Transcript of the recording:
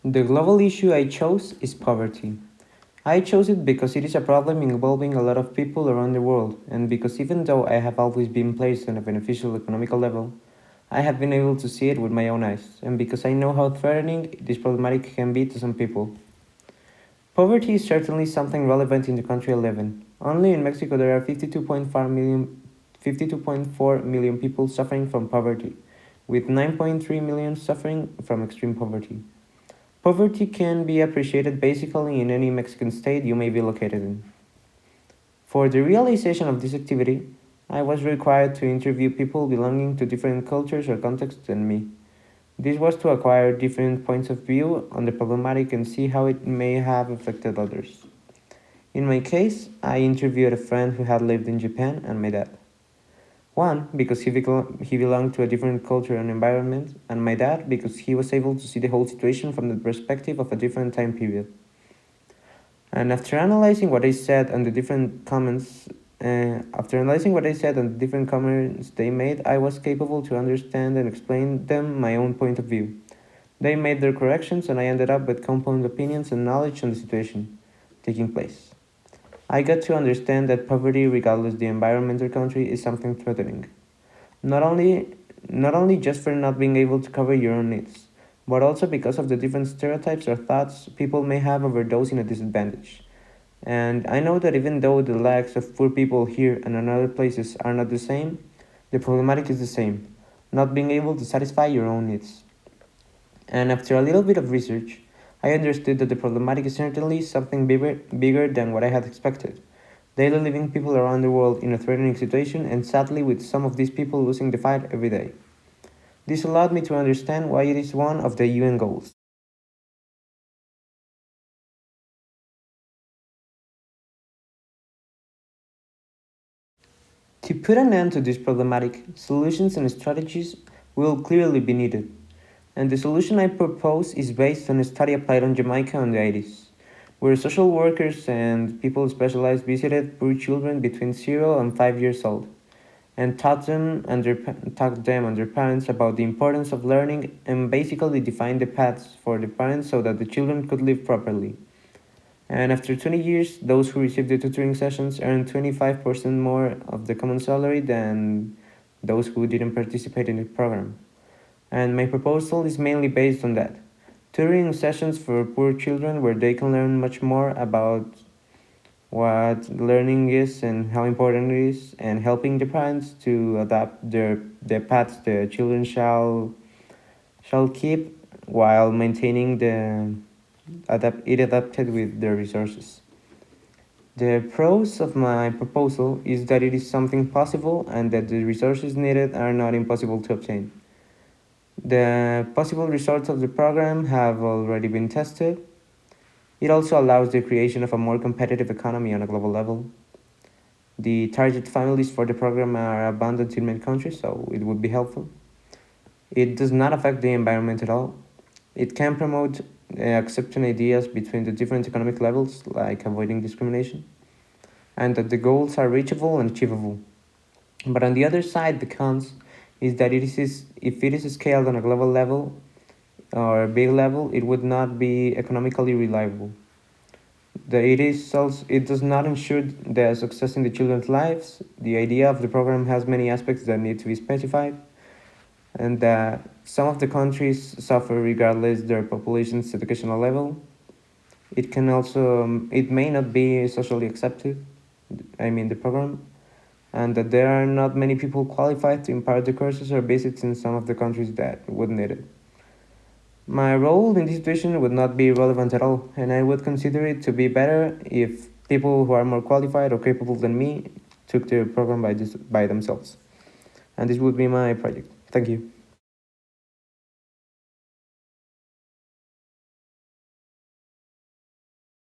The global issue I chose is poverty. I chose it because it is a problem involving a lot of people around the world, and because even though I have always been placed on a beneficial economical level, I have been able to see it with my own eyes, and because I know how threatening this problematic can be to some people. Poverty is certainly something relevant in the country I live in. Only in Mexico there are 52.4 million people suffering from poverty, with 9.3 million suffering from extreme poverty. Poverty can be appreciated basically in any Mexican state you may be located in. For the realization of this activity, I was required to interview people belonging to different cultures or contexts than me. This was to acquire different points of view on the problematic and see how it may have affected others. In my case, I interviewed a friend who had lived in Japan and my dad. One, because he belonged to a different culture and environment, and my dad, because he was able to see the whole situation from the perspective of a different time period. And after analyzing what I said and the different comments they made, I was capable to understand and explain them my own point of view. They made their corrections, and I ended up with compound opinions and knowledge on the situation taking place. I got to understand that poverty, regardless the environment or country, is something threatening. Not only, not only just for not being able to cover your own needs, but also because of the different stereotypes or thoughts people may have over those in a disadvantage. And I know that even though the lives of poor people here and in other places are not the same, the problematic is the same, not being able to satisfy your own needs. And after a little bit of research, I understood that the problematic is certainly something bigger than what I had expected. Daily living people around the world in a threatening situation, and sadly, with some of these people losing the fight every day. This allowed me to understand why it is one of the UN goals. To put an end to this problematic, solutions and strategies will clearly be needed. And the solution I propose is based on a study applied on Jamaica in the 80s, where social workers and people specialized visited poor children between 0 and 5 years old and taught them and their parents about the importance of learning and basically defined the paths for the parents so that the children could live properly. And after 20 years, those who received the tutoring sessions earned 25% more of the common salary than those who didn't participate in the program. And my proposal is mainly based on that. Tutoring sessions for poor children where they can learn much more about what learning is and how important it is, and helping the parents to adapt their paths the children shall keep while maintaining it adapted with their resources. The pros of my proposal is that it is something possible and that the resources needed are not impossible to obtain. The possible results of the program have already been tested. It also allows the creation of a more competitive economy on a global level. The target families for the program are abundant in many countries, so it would be helpful. It does not affect the environment at all. It can promote accepting ideas between the different economic levels, like avoiding discrimination, and that the goals are reachable and achievable. But on the other side, the cons is that if it is scaled on a global level or a big level, it would not be economically reliable. It does not ensure the success in the children's lives. The idea of the program has many aspects that need to be specified, and some of the countries suffer regardless their population's educational level. It may not be socially accepted. I mean the program, and that there are not many people qualified to impart the courses or visits in some of the countries that would need it. My role in this situation would not be relevant at all, and I would consider it to be better if people who are more qualified or capable than me took the program by themselves. And this would be my project. Thank you.